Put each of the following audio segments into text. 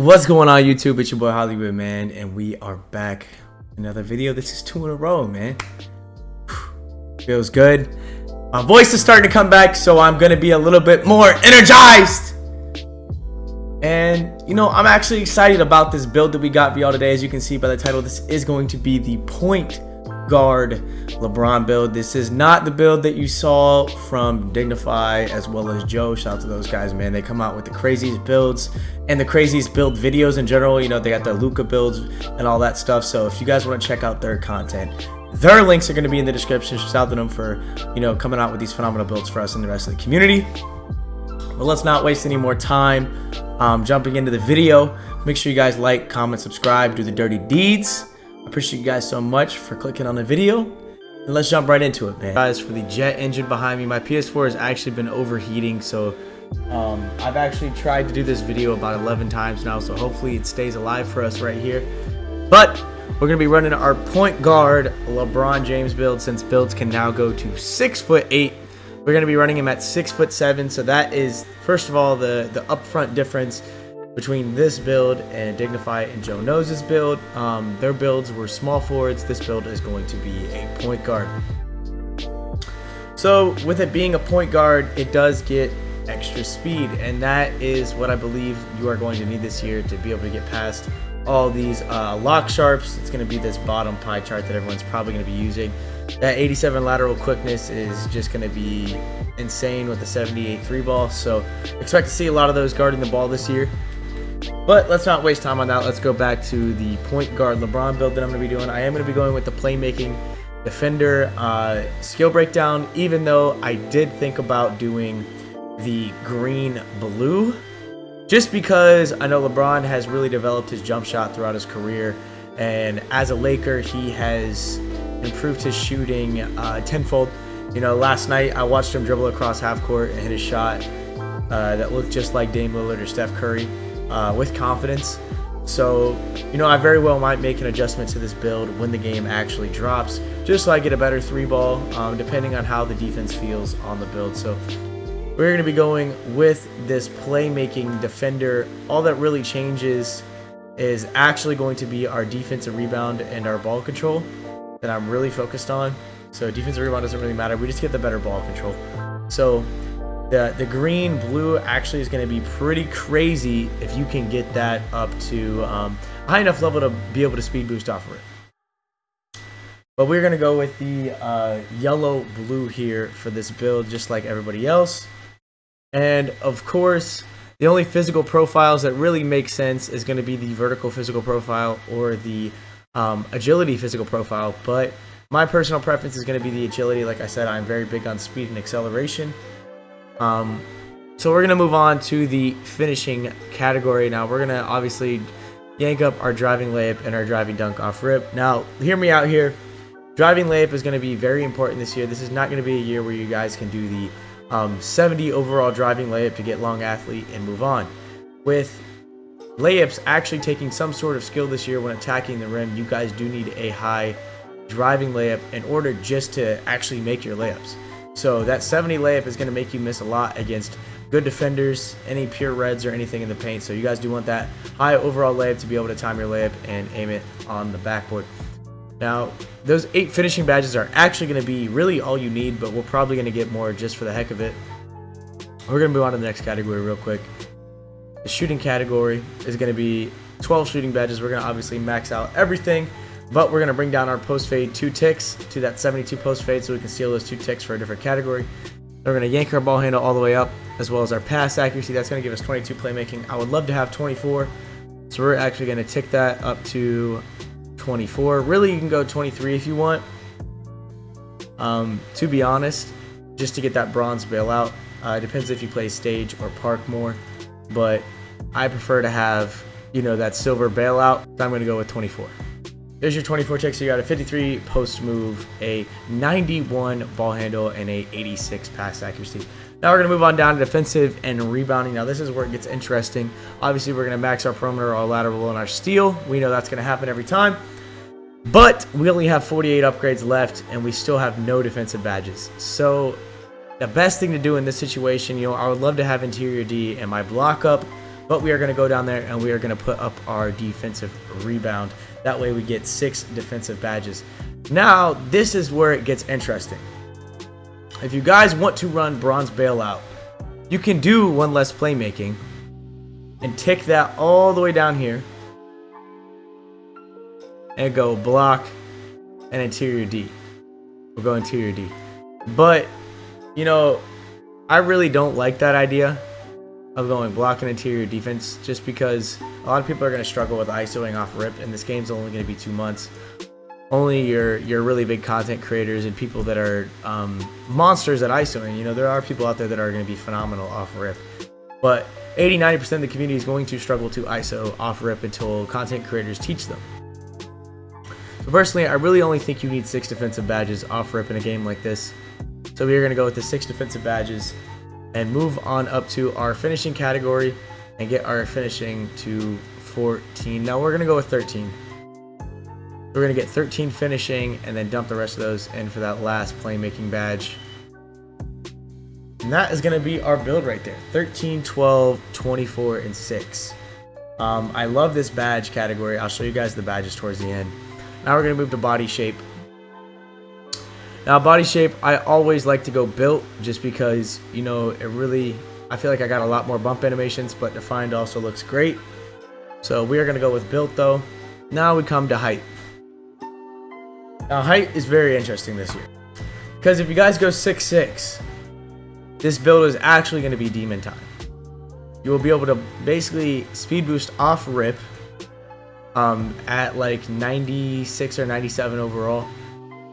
What's going on, YouTube? It's your boy Hollywood, man, and we are back. Another video. This is 2 in a row, man. Feels good. My voice is starting to come back, so I'm gonna be a little bit more energized. And you know, I'm actually excited about this build that we got for y'all today. As you can see by the title, this is going to be the point guard LeBron build. This is not the build that you saw from Dignify as well as Joe. Shout out to those guys, man. They come out with the craziest builds and the craziest build videos in general. You know, they got their Luka builds and all that stuff. So if you guys want to check out their content, their links are going to be in the description. Shout out to them for, you know, coming out with these phenomenal builds for us and the rest of the community. But let's not waste any more time jumping into the video. Make sure you guys like, comment, subscribe, do the dirty deeds. I appreciate you guys so much for clicking on the video, and let's jump right into it, man. Guys, for the jet engine behind me, my PS4 has actually been overheating, so I've actually tried to do this video about 11 times now, so hopefully it stays alive for us right here. But we're gonna be running our point guard LeBron James build, since builds can now go to 6'8". We're gonna be running him at 6'7", so that is, first of all, the upfront difference between this build and Dignify and Joe Knows' build. Their builds were small forwards. This build is going to be a point guard. So with it being a point guard, it does get extra speed, and that is what I believe you are going to need this year to be able to get past all these lock sharps. It's going to be this bottom pie chart that everyone's probably going to be using. That 87 lateral quickness is just going to be insane with the 78 three ball, so expect to see a lot of those guarding the ball this year. But let's not waste time on that. Let's go back to the point guard LeBron build that I'm going to be doing. I am going to be going with the playmaking defender skill breakdown, even though I did think about doing the green blue, just because I know LeBron has really developed his jump shot throughout his career, and as a Laker, he has improved his shooting tenfold. You know, last night I watched him dribble across half court and hit a shot that looked just like Dame Lillard or Steph Curry. With confidence. So, you know, I very well might make an adjustment to this build when the game actually drops, just so I get a better three ball, depending on how the defense feels on the build. So we're going to be going with this playmaking defender. All that really changes is actually going to be our defensive rebound and our ball control that I'm really focused on. So defensive rebound doesn't really matter. We just get the better ball control. So the green blue actually is going to be pretty crazy if you can get that up to a high enough level to be able to speed boost off of it. But we're going to go with the yellow blue here for this build, just like everybody else. And of course, the only physical profiles that really make sense is going to be the vertical physical profile or the agility physical profile. But my personal preference is going to be the agility. Like I said, I'm very big on speed and acceleration. So we're gonna move on to the finishing category. Now we're gonna obviously yank up our driving layup and our driving dunk off rip. Now hear me out here. Driving layup is gonna be very important this year. This is not gonna be a year where you guys can do the 70 overall driving layup to get long athlete and move on. With layups actually taking some sort of skill this year when attacking the rim, you guys do need a high driving layup in order just to actually make your layups. So that 70 layup is going to make you miss a lot against good defenders, any pure reds or anything in the paint. So you guys do want that high overall layup to be able to time your layup and aim it on the backboard. Now, those 8 finishing badges are actually going to be really all you need, but we're probably going to get more just for the heck of it. We're going to move on to the next category real quick. The shooting category is going to be 12 shooting badges. We're going to obviously max out everything, but we're going to bring down our post fade 2 ticks to that 72 post fade so we can steal those 2 ticks for a different category. Then we're going to yank our ball handle all the way up, as well as our pass accuracy. That's going to give us 22 playmaking. I would love to have 24, so we're actually going to tick that up to 24. Really, you can go 23 if you want. To be honest, just to get that bronze bailout. It depends if you play stage or park more, but I prefer to have, you know, that silver bailout, so I'm going to go with 24. There's your 24 ticks. So you got a 53 post move, a 91 ball handle, and a 86 pass accuracy. Now we're going to move on down to defensive and rebounding. Now this is where it gets interesting. Obviously, we're going to max our perimeter, our lateral, and our steal. We know that's going to happen every time. But we only have 48 upgrades left, and we still have no defensive badges. So the best thing to do in this situation, you know, I would love to have interior D and my block up but we are going to go down there and we are going to put up our defensive rebound. That way we get 6 defensive badges. Now, this is where it gets interesting. If you guys want to run bronze bailout, you can do one less playmaking and tick that all the way down here and go block and interior D. We'll go interior D. But, you know, I really don't like that idea of going block and interior defense, just because a lot of people are going to struggle with ISOing off rip, and this game's only going to be 2 months. Only your really big content creators and people that are monsters at ISOing. You know, there are people out there that are going to be phenomenal off rip, but 80-90% of the community is going to struggle to ISO off rip until content creators teach them. So personally, I really only think you need 6 defensive badges off rip in a game like this. So we are going to go with the 6 defensive badges and move on up to our finishing category and get our finishing to 14. Now we're going to go with 13. We're going to get 13 finishing and then dump the rest of those in for that last playmaking badge. And that is going to be our build right there. 13, 12, 24, and 6. I love this badge category. I'll show you guys the badges towards the end. Now we're going to move to body shape. Now body shape, I always like to go built, just because, you know, I feel like I got a lot more bump animations, but defined also looks great. So we are going to go with built though. Now we come to height. Now height is very interesting this year, because if you guys go 6'6", this build is actually going to be demon time. You will be able to basically speed boost off rip at like 96 or 97 overall.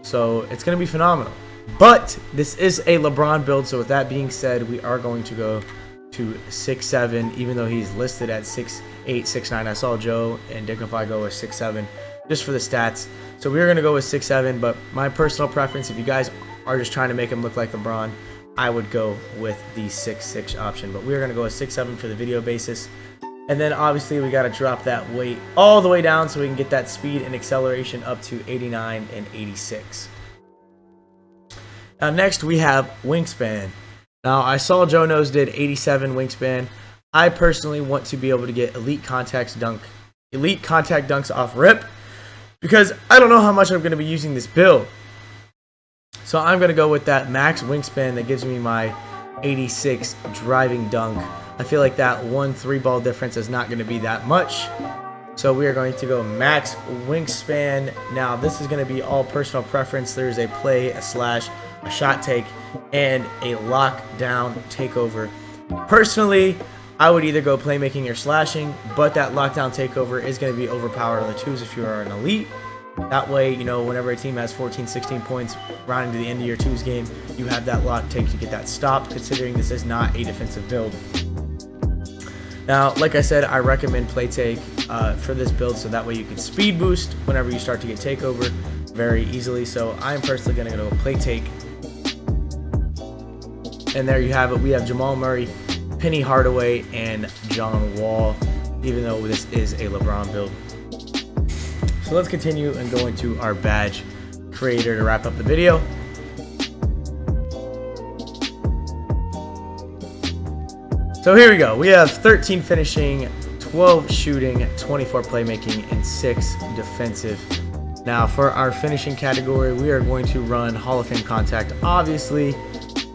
So it's going to be phenomenal. But this is a LeBron build, so with that being said, we are going to go to 6'7", even though he's listed at 6'8", 6'9". I saw Joe and Dignify go with 6'7", just for the stats. So we are going to go with 6'7", but my personal preference, if you guys are just trying to make him look like LeBron, I would go with the 6'6" option. But we are going to go with 6'7" for the video basis. And then obviously we got to drop that weight all the way down so we can get that speed and acceleration up to 89 and 86. Now next we have wingspan. Now I saw Joe Knows did 87 wingspan. I personally want to be able to get elite contact dunks off rip, because I don't know how much I'm going to be using this build. So I'm going to go with that max wingspan that gives me my 86 driving dunk. I feel like that 1 3-ball difference is not going to be that much. So we are going to go max wingspan. Now this is going to be all personal preference. There's a play, a slash, a shot take, and a lockdown takeover. Personally, I would either go playmaking or slashing, but that lockdown takeover is going to be overpowered on the 2s if you are an elite. That way, you know, whenever a team has 14, 16 points rounding to the end of your 2s game, you have that lock take to get that stop, considering this is not a defensive build. Now, like I said, I recommend play take for this build, so that way you can speed boost whenever you start to get takeover very easily. So I'm personally going to go play take. And there you have it. We have Jamal Murray, Penny Hardaway, and John Wall, even though this is a LeBron build. So let's continue and go into our badge creator to wrap up the video. So here we go. We have 13 finishing, 12 shooting, 24 playmaking, and 6 defensive. Now for our finishing category, we are going to run Hall of Fame contact, obviously,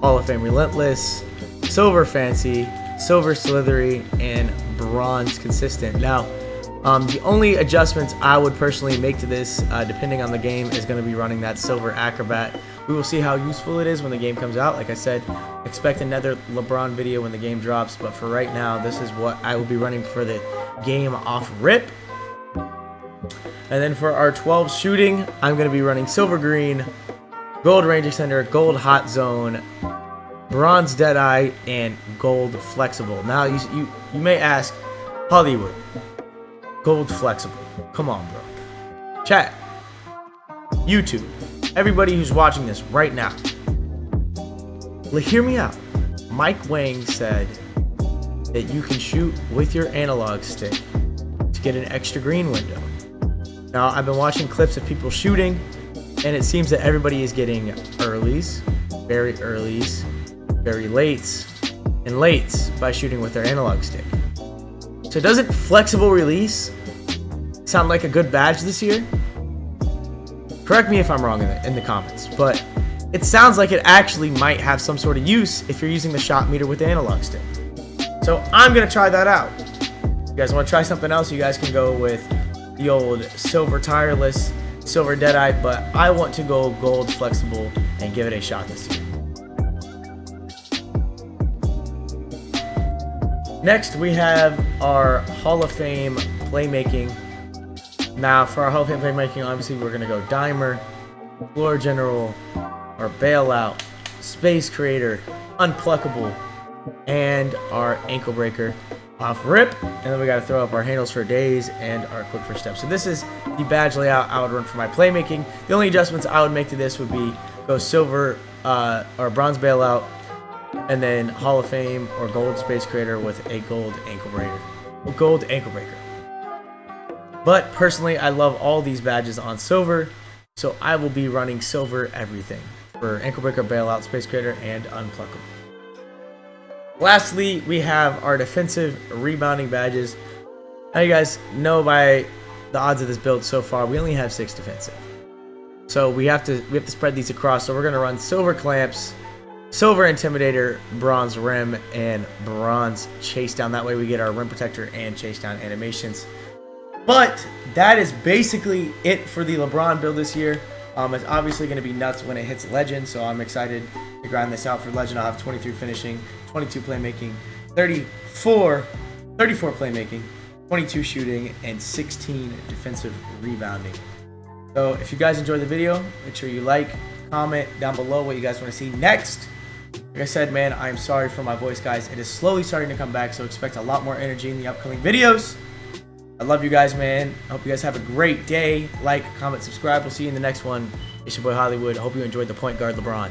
Hall of Fame relentless, silver fancy, silver slithery, and bronze consistent. Now, the only adjustments I would personally make to this, depending on the game, is going to be running that silver acrobat. We will see how useful it is when the game comes out. Like I said, expect another LeBron video when the game drops, but for right now, this is what I will be running for the game off rip. And then for our 12 shooting, I'm going to be running silver green, gold range extender, gold hot zone, bronze deadeye, and gold flexible. Now you may ask, Hollywood, gold flexible, come on bro. Chat, YouTube, everybody who's watching this right now, hear me out. Mike Wang said that you can shoot with your analog stick to get an extra green window. Now I've been watching clips of people shooting, and it seems that everybody is getting earlies, very lates, and lates by shooting with their analog stick. So doesn't flexible release sound like a good badge this year? Correct me if I'm wrong in the comments, but it sounds like it actually might have some sort of use if you're using the shot meter with the analog stick. So I'm going to try that out. If you guys want to try something else, you guys can go with the old silver tireless, silver deadeye, but I want to go gold flexible and give it a shot this year. Next, we have our Hall of Fame playmaking. Now, for our Hall of Fame playmaking, obviously, we're going to go Dimer, Floor General, our Bailout, Space Creator, Unpluckable, and our Ankle Breaker off rip. And then we got to throw up our Handles for Days and our Quick First Step. So this is the badge layout I would run for my playmaking. The only adjustments I would make to this would be go silver or bronze Bailout, and then Hall of Fame or gold Space Creator with a gold Ankle Breaker. Gold Ankle Breaker. But personally, I love all these badges on silver, so I will be running silver everything for Ankle Breaker, Bailout, Space Creator, and Unpluckable. Lastly, we have our defensive rebounding badges. Now you guys know by the odds of this build so far, we only have 6 defensive. So we have to spread these across. So we're gonna run silver clamps, silver intimidator, bronze rim, and bronze chase down. That way we get our rim protector and chase down animations. But that is basically it for the LeBron build this year. It's obviously going to be nuts when it hits Legend, so I'm excited to grind this out for Legend. I'll have 23 finishing, 22 playmaking, 34 playmaking, 22 shooting, and 16 defensive rebounding. So if you guys enjoyed the video, make sure you like, comment down below what you guys want to see next. Like I said, man, I'm sorry for my voice, guys. It is slowly starting to come back, so expect a lot more energy in the upcoming videos. I love you guys, man. I hope you guys have a great day. Like, comment, subscribe. We'll see you in the next one. It's your boy Hollywood. I hope you enjoyed the Point Guard LeBron.